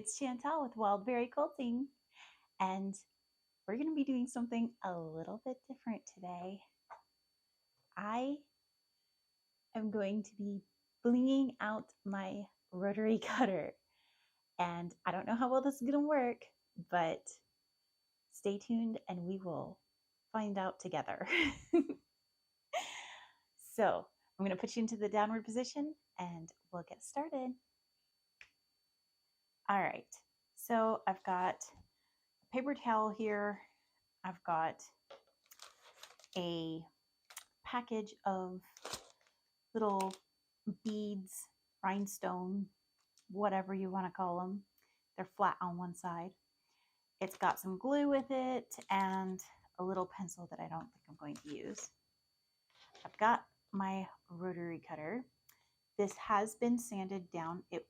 it's Chantal with Wild Berry Quilting, and we're going to be doing something a little bit different today. I am going to be blinging out my rotary cutter, and I don't know how well this is going to work, but stay tuned and we will find out together. So I'm going to put you into the downward position and we'll get started. All right, so I've got a paper towel here. I've got a package of little beads, rhinestone, whatever you want to call them. They're flat on one side. It's got some glue with it and a little pencil that I don't think I'm going to use. I've got my rotary cutter. This has been sanded down. It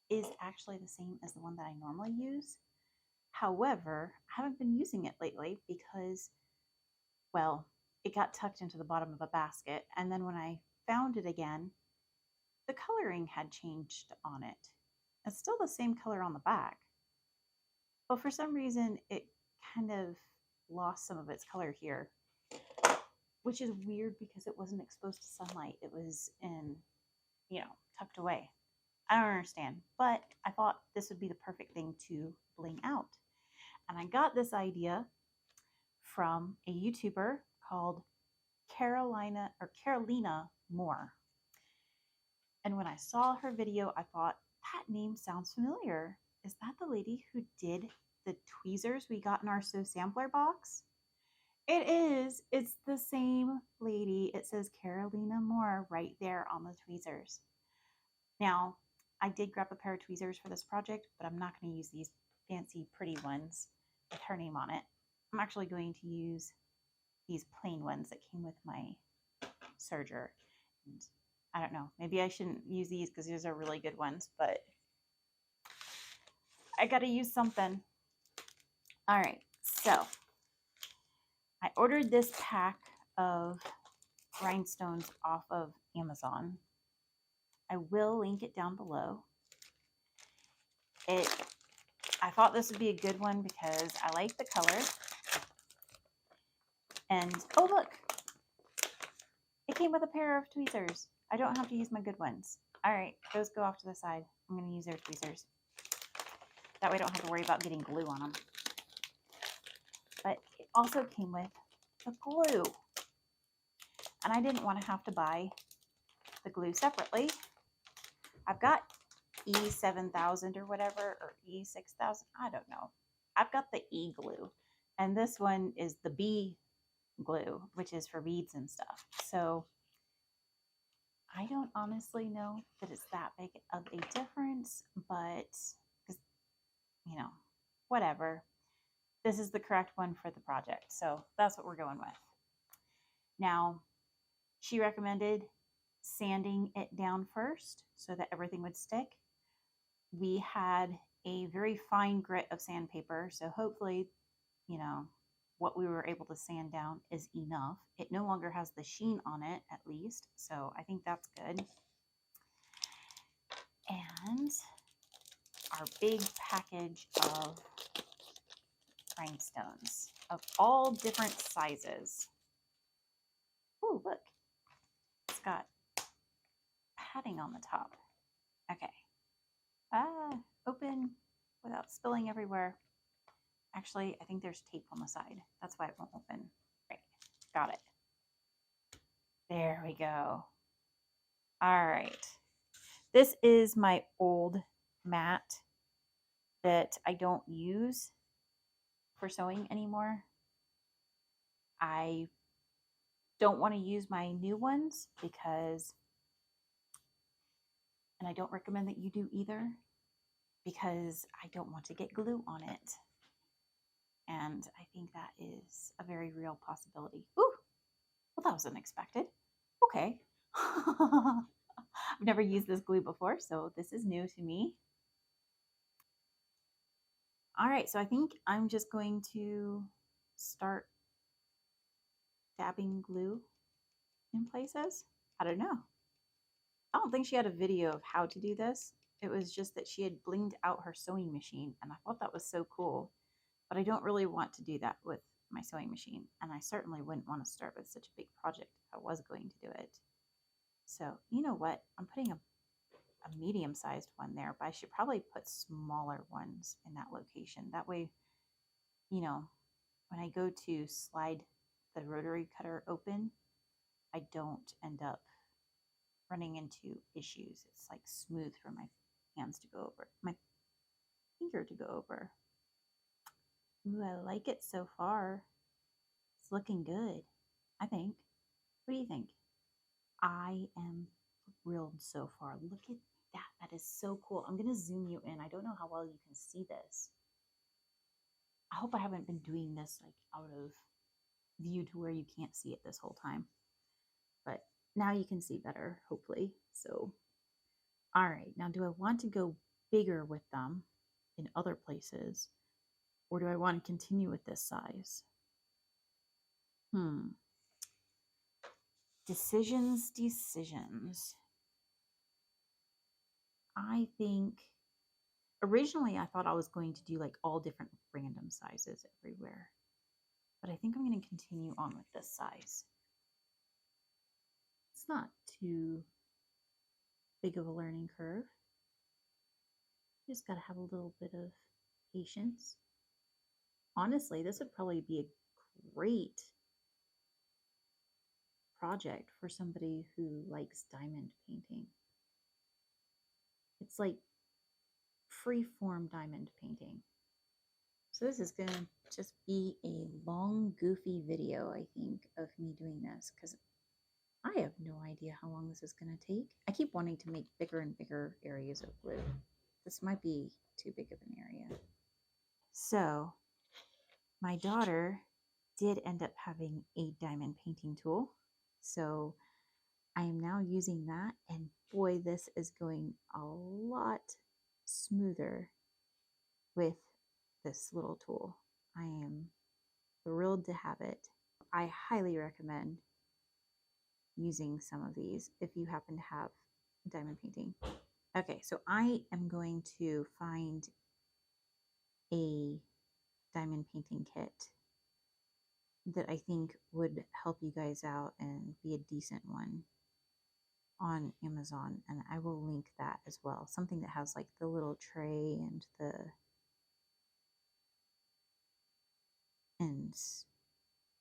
is actually the same as the one that I normally use. However, I haven't been using it lately because, well, it got tucked into the bottom of a basket. And then when I found it again, the coloring had changed on it. It's still the same color on the back, but for some reason it kind of lost some of its color here, which is weird because it wasn't exposed to sunlight. It was in, tucked away. I don't understand, but I thought this would be the perfect thing to bling out. And I got this idea from a YouTuber called Carolina Moore. And when I saw her video, I thought, that name sounds familiar. Is that the lady who did the tweezers we got in our Sew Sampler box? It is. It's the same lady. It says Carolina Moore right there on the tweezers. Now, I did grab a pair of tweezers for this project, but I'm not going to use these fancy, pretty ones with her name on it. I'm actually going to use these plain ones that came with my serger. And I don't know, maybe I shouldn't use these because these are really good ones, but I got to use something. All right, so I ordered this pack of rhinestones off of Amazon. I will link it down below. I thought this would be a good one because I like the color. And oh look, it came with a pair of tweezers. I don't have to use my good ones. All right, those go off to the side. I'm going to use their tweezers. That way I don't have to worry about getting glue on them. But it also came with the glue. And I didn't want to have to buy the glue separately. I've got E7000 or whatever, or E6000, I don't know. I've got the E glue, and this one is the B glue, which is for beads and stuff. So I don't honestly know that it's that big of a difference, but whatever. This is the correct one for the project, so that's what we're going with. Now, she recommended sanding it down first so that everything would stick. We had a very fine grit of sandpaper, so hopefully, what we were able to sand down is enough. It no longer has the sheen on it, at least, so I think that's good. And our big package of rhinestones of all different sizes. Oh, look, it's got padding on the top. Okay. Open without spilling everywhere. Actually, I think there's tape on the side. That's why it won't open. Right, got it. There we go. All right. This is my old mat that I don't use for sewing anymore. I don't want to use my new ones because, and I don't recommend that you do either, because I don't want to get glue on it. And I think that is a very real possibility. Ooh, well, that was unexpected. Okay. I've never used this glue before, so this is new to me. All right, so I think I'm just going to start dabbing glue in places. I don't know. I don't think she had a video of how to do this, It was just that she had blinged out her sewing machine, and I thought that was so cool. But I don't really want to do that with my sewing machine, and I certainly wouldn't want to start with such a big project if I was going to do it. So, you know what? I'm putting a medium-sized one there, but I should probably put smaller ones in that location. That way, you know, when I go to slide the rotary cutter open, I don't end up running into issues. It's like smooth for my hands to go over, my finger to go over. Ooh, I like it so far. It's looking good, I think. What do you think? I am thrilled so far. Look at that. That is so cool. I'm going to zoom you in. I don't know how well you can see this. I hope I haven't been doing this like out of view to where you can't see it this whole time. But now you can see better, hopefully. So, all right. Now, do I want to go bigger with them in other places? Or do I want to continue with this size? Decisions. I think originally I thought I was going to do like all different random sizes everywhere. But I think I'm going to continue on with this size. It's not too big of a learning curve. You just got to have a little bit of patience. Honestly, this would probably be a great project for somebody who likes diamond painting. It's like free-form diamond painting. So this is going to just be a long, goofy video, I think, of me doing this because I have no idea how long this is going to take. I keep wanting to make bigger and bigger areas of blue. This might be too big of an area. So my daughter did end up having a diamond painting tool. So I am now using that, and boy, this is going a lot smoother with this little tool. I am thrilled to have it. I highly recommend using some of these if you happen to have diamond painting. Okay, so I am going to find a diamond painting kit that I think would help you guys out and be a decent one on Amazon, and I will link that as well. Something that has like the little tray and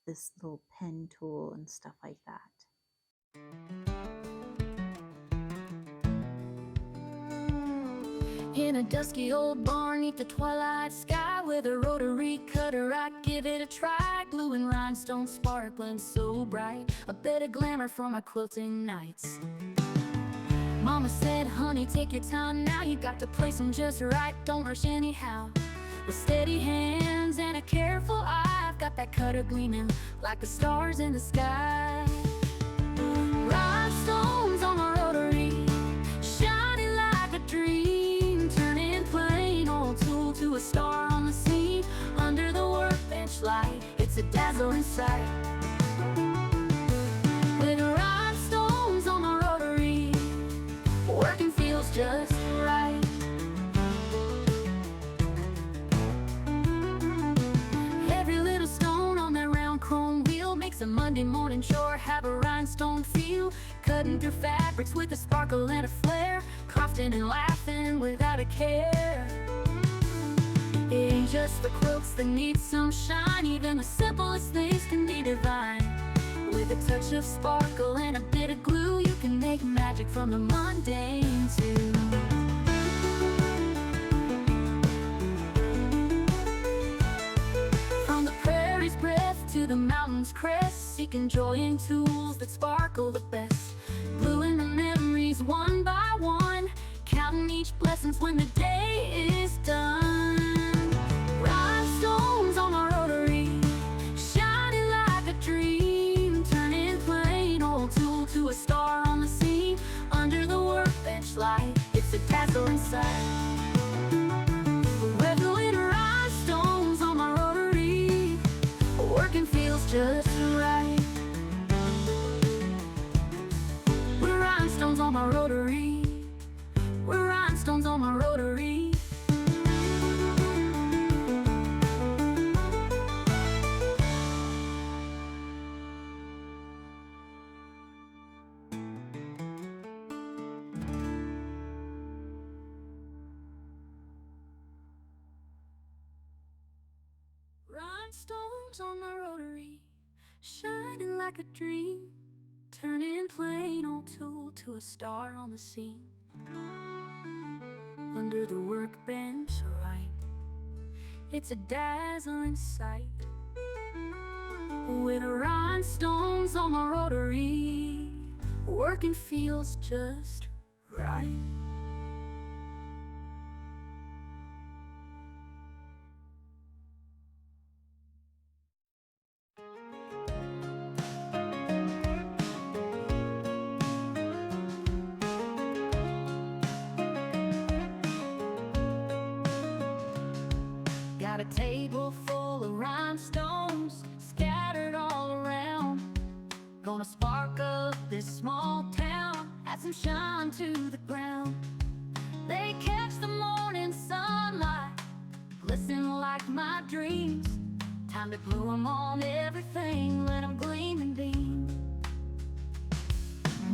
this little pen tool and stuff like that. In a dusky old barn neath the twilight sky, with a rotary cutter I give it a try. Glue and rhinestones sparkling so bright, a bit of glamour for my quilting nights. Mama said, honey, take your time now, you got to place them just right, don't rush anyhow. With steady hands and a careful eye, I've got that cutter gleaming like the stars in the sky. Rhinestones on my rotary, shining like a dream, turning plain old tool to a star on the scene. Under the workbench light, it's a dazzling sight. With rhinestones on my rotary, working feels just right. Every little stone on that round chrome wheel makes a Monday morning chore have a rhinestone feel. Cutting through fabrics with a sparkle and a flare, crafting and laughing without a care. It ain't just the quilts that need some shine, even the simplest things can be divine. With a touch of sparkle and a bit of glue, you can make magic from the mundane too. From the prairie's breath to the mountain's crest, seeking joy in tools that sparkle the best. Gluing the memories one by one, counting each blessings when the day is done. Rhinestones on my rotary, shining like a dream, turning plain old tool to a star on the scene. Under the workbench light, it's a dazzling sight. We're gluing rhinestones on my rotary, working feels just right. We're rhinestones on my rotary, we're rhinestones on Rhinestones on the Rotary, shining like a dream, turning plain old tool to a star on the scene. Under the workbench, right, it's a dazzling sight. With rhinestones on the Rotary, working feels just right. Got a table full of rhinestones scattered all around. Gonna spark up this small town, add some shine to the ground. They catch the morning sunlight, glisten like my dreams. Time to glue 'em on everything, let 'em gleam and beam.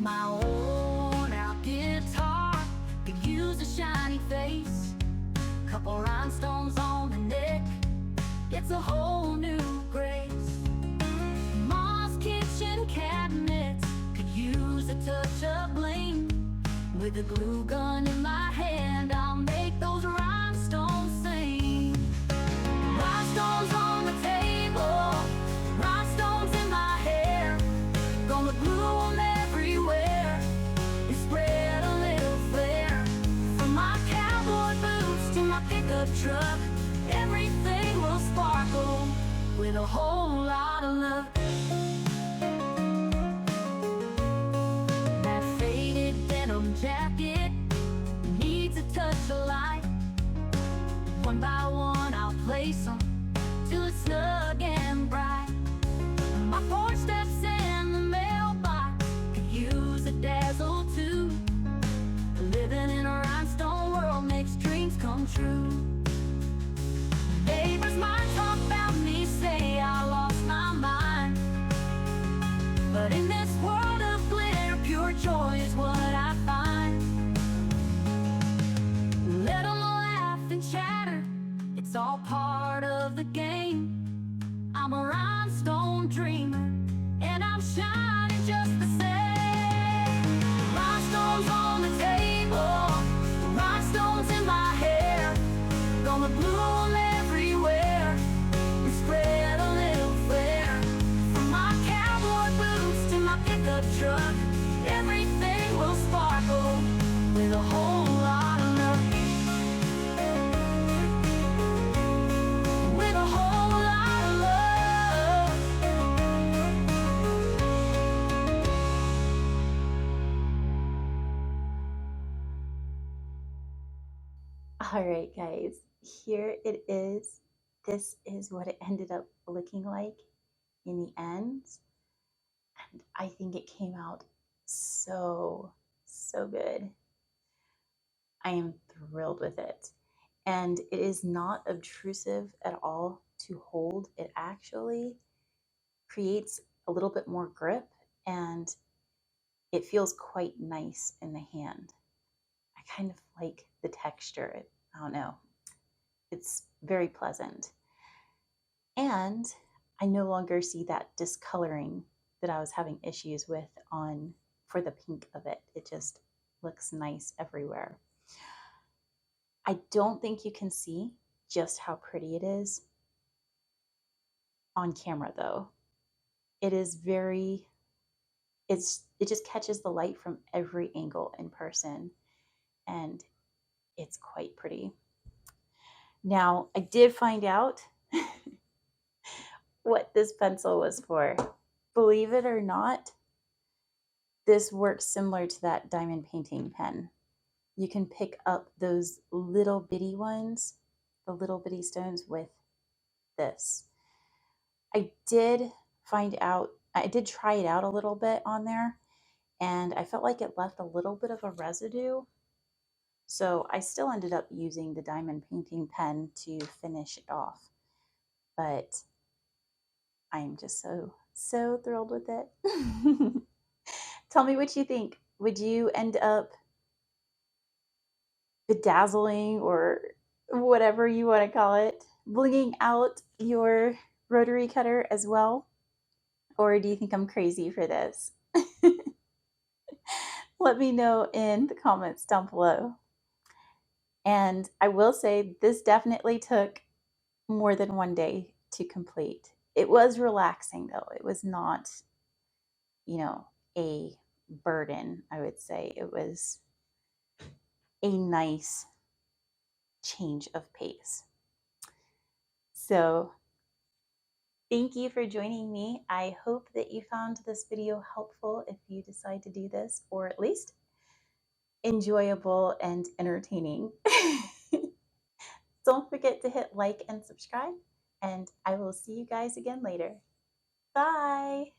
My worn out guitar could use a shiny face. Couple rhinestones on the neck gets a whole new grace. Mom's kitchen cabinets could use a touch of bling. With a glue gun in my hand, I'll make those rhinestones sing. Rhinestones on the table, rhinestones in my hair. Gonna glue 'em everywhere and spread a little flair. From my cowboy boots to my pickup truck, everything will sparkle with a whole lot of love. That faded denim jacket needs a touch of light. One by one I'll place 'em till it's snug and bright. My porch steps and the mailbox could use a dazzle too. Living in a rhinestone world makes dreams come true. Neighbors might talk about me, say I lost my mind, but in this world of glitter, pure joy is what I find. Let 'em laugh and chatter, it's all part of the game. I'm a rhinestone dreamer, and I'm shining just the same. Rhinestones on the table, rhinestones in my hair. Gonna glue 'em everywhere and spread a little flair. From my cowboy boots to my pickup truck, everything will sparkle with a whole lot of love. With a whole lot of love. All right, guys, here it is. This is what it ended up looking like in the end. And I think it came out so good. I am thrilled with it. And it is not obtrusive at all to hold. It actually creates a little bit more grip and it feels quite nice in the hand. I kind of like the texture. I don't know. It's very pleasant. And I no longer see that discoloring that I was having issues with for the pink of it. It just looks nice everywhere. I don't think you can see just how pretty it is on camera though. It is it just catches the light from every angle in person and it's quite pretty. Now, I did find out what this pencil was for. Believe it or not, this works similar to that diamond painting pen. You can pick up those little bitty ones, the little bitty stones with this. I did try it out a little bit on there, and I felt like it left a little bit of a residue. So I still ended up using the diamond painting pen to finish it off. But I am just so thrilled with it. Tell me what you think. Would you end up bedazzling or whatever you want to call it, blinging out your rotary cutter as well? Or do you think I'm crazy for this? Let me know in the comments down below. And I will say this definitely took more than one day to complete. It was relaxing though. It was not, a burden, I would say. It was a nice change of pace. So thank you for joining me. I hope that you found this video helpful if you decide to do this, or at least enjoyable and entertaining. Don't forget to hit like and subscribe, and I will see you guys again later. Bye!